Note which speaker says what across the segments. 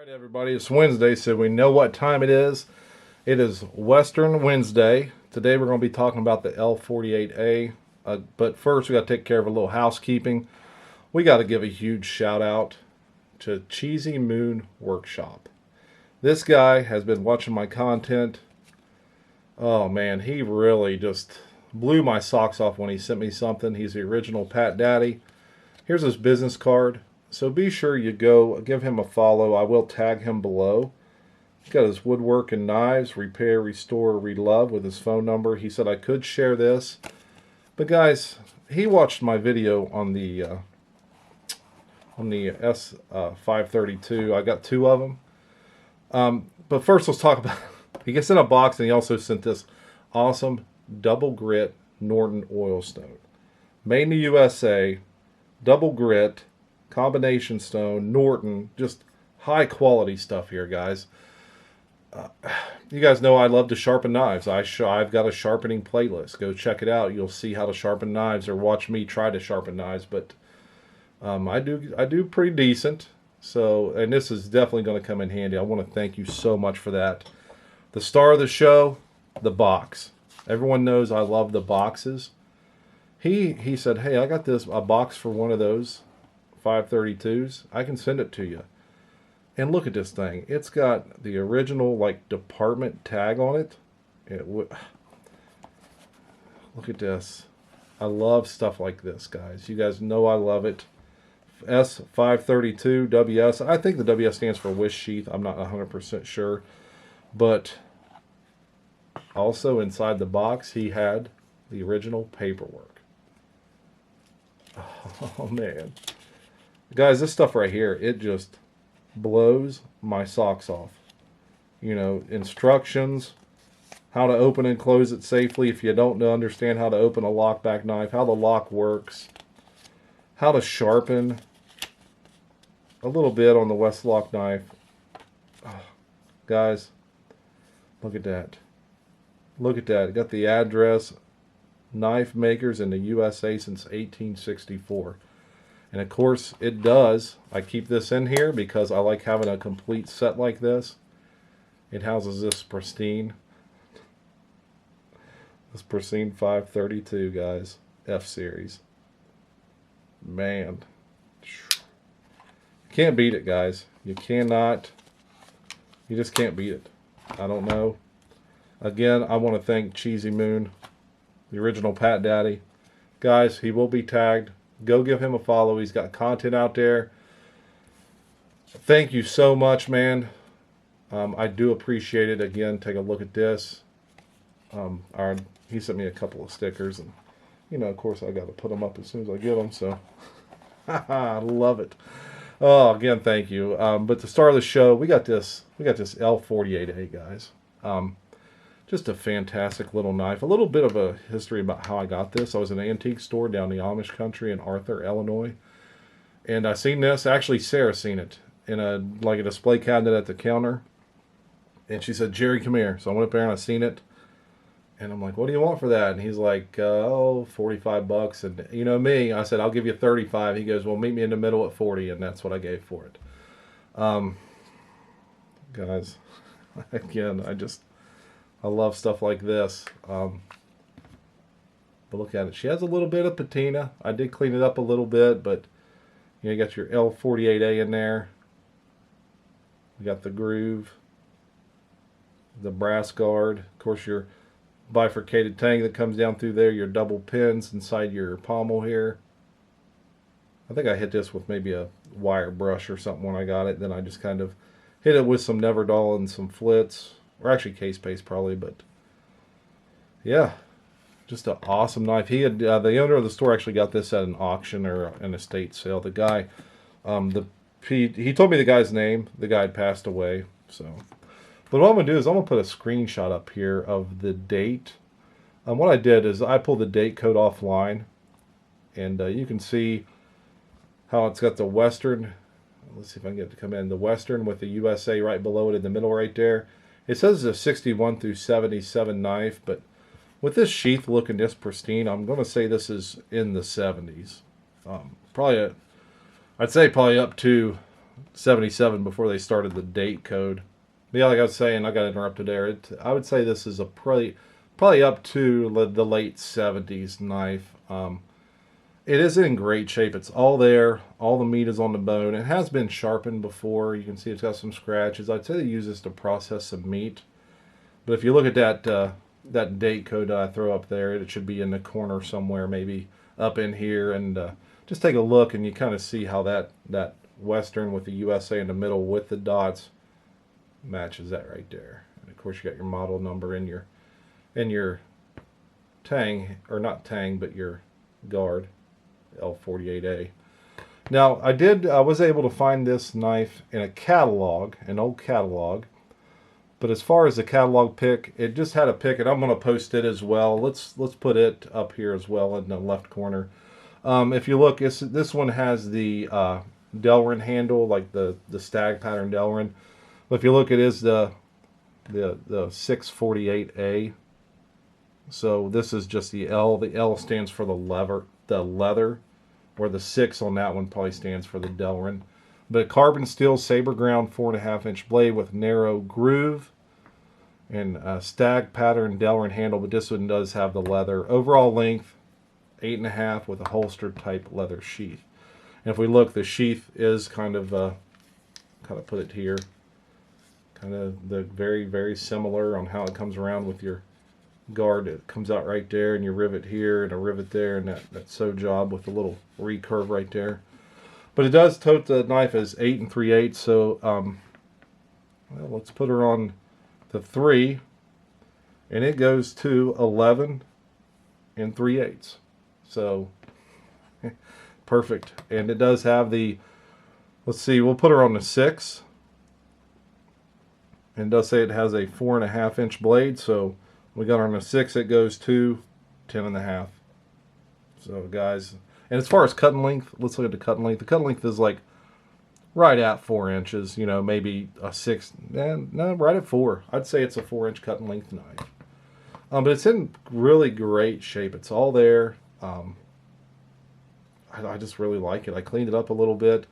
Speaker 1: Alright everybody, it's Wednesday, so we know what time it is. It is Western Wednesday. Today we're going to be talking about the L48A. But first we got to take care of a little housekeeping. We got to give a huge shout out to Cheesy Moon Workshop. This guy has been watching my content. Oh man, he really just blew my socks off when he sent me something. He's the original Pat Daddy. Here's his business card. So be sure you go give him a follow. I will tag him below. He's got his woodwork and knives, repair, restore, relove with his phone number. He said I could share this. But guys, he watched my video on the S532. I got two of them. But first let's talk about, he gets in a box and he also sent this awesome double grit Norton oil stone. Made in the USA, double grit, combination stone, Norton, just high quality stuff here, guys. You guys know I love to sharpen knives. I've got a sharpening playlist. Go check it out. You'll see how to sharpen knives, or watch me try to sharpen knives. But I do pretty decent. So, and this is definitely going to come in handy. I want to thank you so much for that. The star of the show, the box. Everyone knows I love the boxes. He said, hey, I got a box for one of those 532s. I can send it to you. And look at this thing. It's got the original like department tag on it. Look at this. I love stuff like this, guys. You guys know I love it. S532 WS. I think the WS stands for Wish Sheath. I'm not 100% sure. But also inside the box, he had the original paperwork. Oh, man. Guys, this stuff right here, it just blows my socks off. You know, instructions, how to open and close it safely if you don't understand how to open a lockback knife, how the lock works, how to sharpen a little bit on the Westlock knife. Oh, guys, look at that. Look at that. Got the address, knife makers in the USA since 1864. And of course it does. I keep this in here because I like having a complete set like this. It houses this pristine 532, guys. F series. Man. You can't beat it, guys. You cannot. You just can't beat it. I don't know. Again, I want to thank Cheesy Moon, the original Pat Daddy. Guys, he will be tagged. Go give him a follow. He's got content out there. Thank you so much, man. I do appreciate it. Again, take a look at this. He sent me a couple of stickers, and you know, of course, I got to put them up as soon as I get them. So, I love it. Oh, again, thank you. But to start the show, we got this L48A, guys. Just a fantastic little knife. A little bit of a history about how I got this. I was in an antique store down in the Amish country in Arthur, Illinois. And I seen this. Actually, Sarah seen it in a display cabinet at the counter. And she said, Jerry, come here. So I went up there and I seen it. And I'm like, what do you want for that? And he's like, oh, $45. And you know me, I said, I'll give you 35. He goes, well, meet me in the middle at 40. And that's what I gave for it. Guys, again, I love stuff like this. But look at it. She has a little bit of patina. I did clean it up a little bit, but you know, you got your L48A in there. We got the groove, the brass guard. Of course, your bifurcated tang that comes down through there, your double pins inside your pommel here. I think I hit this with maybe a wire brush or something when I got it. Then I just kind of hit it with some Neverdol and some flits. Or actually case paste probably, but yeah, just an awesome knife. He had the owner of the store actually got this at an auction or an estate sale. The guy, he told me the guy's name. The guy had passed away. So, but what I'm gonna do is I'm gonna put a screenshot up here of the date. What I did is I pulled the date code offline, and you can see how it's got the Western. Let's see if I can get it to come in. The Western with the USA right below it in the middle right there. It says it's a 61 through 77 knife, but with this sheath looking this pristine, I'm going to say this is in the 70s. I'd say probably up to 77 before they started the date code. But yeah, like I was saying, I got interrupted there. I would say this is a probably up to the late 70s knife. It is in great shape. It's all there. All the meat is on the bone. It has been sharpened before. You can see it's got some scratches. I'd say they use this to process some meat. But if you look at that date code that I throw up there, it should be in the corner somewhere, maybe up in here. And just take a look, and you kind of see how that Western with the USA in the middle with the dots matches that right there. And of course, you got your model number in your tang, or not tang, but your guard. L48A. Now, I was able to find this knife in a catalog, an old catalog. But as far as the catalog pick, it just had a pick, and I'm going to post it as well. Let's put it up here as well in the left corner. If you look, this one has the Delrin handle, like the stag pattern Delrin. But if you look, it is the 648A. So this is just the L. The L stands for the leather, or the 6 on that one probably stands for the Delrin. But carbon steel saber ground 4.5-inch blade with narrow groove and stag pattern Delrin handle, but this one does have the leather. Overall length 8.5 with a holster type leather sheath. And if we look, the sheath is kind of put it here, kind of the very similar on how it comes around with your guard. It comes out right there, and you rivet here and a rivet there, and that sew job with a little recurve right there. But it does tote the knife as 8 3/8. So well, let's put her on the 3, and it goes to 11 3/8. So perfect. And it does have the, let's see, we'll put her on the 6, and it does say it has a 4.5-inch blade. So we got her on the 6, it goes to 10.5. So guys, and as far as cutting length, let's look at the cutting length. The cutting length is like right at 4 inches, you know, maybe a 6, no, right at 4. I'd say it's a 4-inch cutting length knife. But it's in really great shape. It's all there. I just really like it. I cleaned it up a little bit.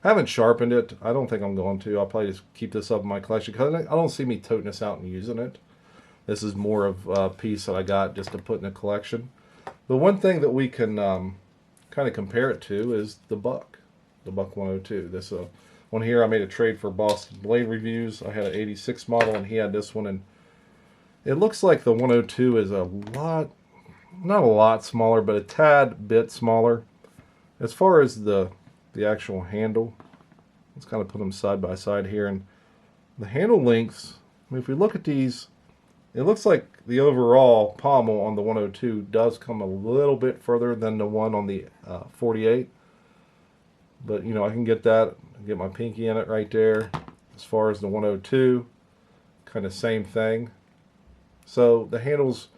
Speaker 1: I haven't sharpened it. I don't think I'm going to. I'll probably just keep this up in my collection because I don't see me toting this out and using it. This is more of a piece that I got just to put in a collection. The one thing that we can kind of compare it to is the Buck 102. This one here I made a trade for Boston Blade Reviews. I had an 86 model, and he had this one, and it looks like the 102 is a lot, not a lot smaller, but a tad bit smaller. As far as the actual handle, let's kind of put them side by side here, and the handle lengths, I mean, if we look at these, it looks like the overall pommel on the 102 does come a little bit further than the one on the 48. But, you know, I can get that, get my pinky in it right there. As far as the 102, kind of same thing. So the handles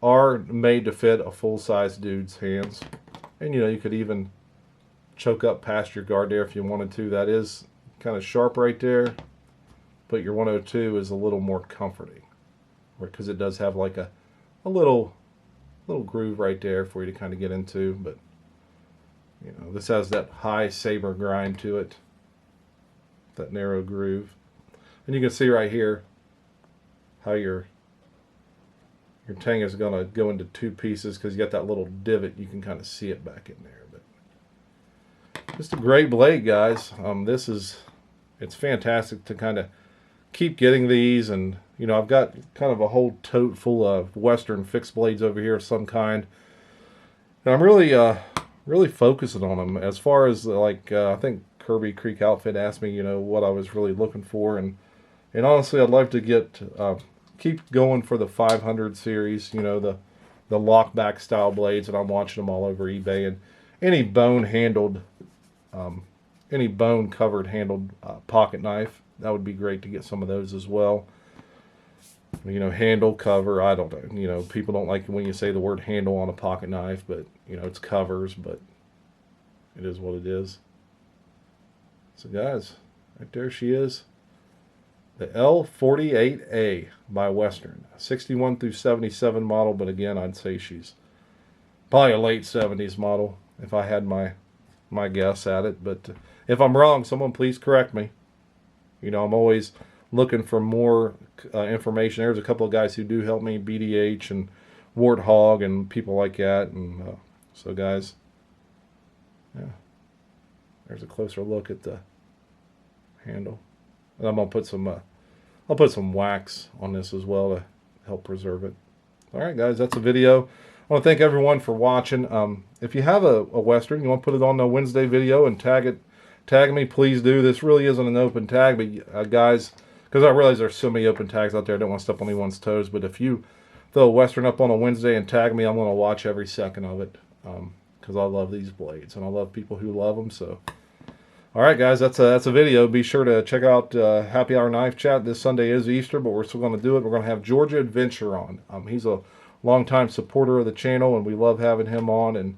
Speaker 1: are made to fit a full-size dude's hands. And, you know, you could even choke up past your guard there if you wanted to. That is kind of sharp right there. But your 102 is a little more comforting, because it does have like a little groove right there for you to kind of get into. But you know, this has that high saber grind to it, that narrow groove, and you can see right here how your tang is going to go into 2 pieces because you got that little divot. You can kind of see it back in there. But just a great blade, guys. It's fantastic to kind of keep getting these, and you know, I've got kind of a whole tote full of Western fixed blades over here of some kind, and I'm really focusing on them. As far as like I think Kirby Creek Outfit asked me, you know, what I was really looking for, and honestly, I'd like to get keep going for the 500 series, you know, the lockback style blades, and I'm watching them all over eBay, and any bone covered handled pocket knife, that would be great to get some of those as well. You know, handle, cover, I don't know. You know, people don't like when you say the word handle on a pocket knife, but, you know, it's covers, but it is what it is. So, guys, right there she is. The L48A by Western. 61 through 77 model, but again, I'd say she's probably a late 70s model if I had my guess at it. But If I'm wrong, someone please correct me. You know, I'm always looking for more information. There's a couple of guys who do help me, BDH and Warthog and people like that. And so, guys, yeah, there's a closer look at the handle. And I'm gonna put some, I'll put some wax on this as well to help preserve it. All right, guys, that's a video. I want to thank everyone for watching. If you have a Western, you want to put it on the Wednesday video and tag me, please do. This really isn't an open tag, but guys, because I realize there's so many open tags out there, I don't want to step on anyone's toes, but if you throw a Western up on a Wednesday and tag me, I'm going to watch every second of it, because I love these blades, and I love people who love them. So, all right, guys, that's a video. Be sure to check out Happy Hour Knife Chat. This Sunday is Easter, but we're still going to do it. We're going to have Georgia Adventure on. He's a longtime supporter of the channel, and we love having him on, and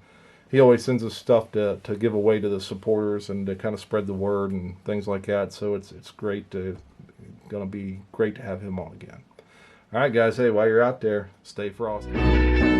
Speaker 1: he always sends us stuff to give away to the supporters and to kind of spread the word and things like that. So it's great going to be great to have him on again. All right, guys. Hey, while you're out there, stay frosty.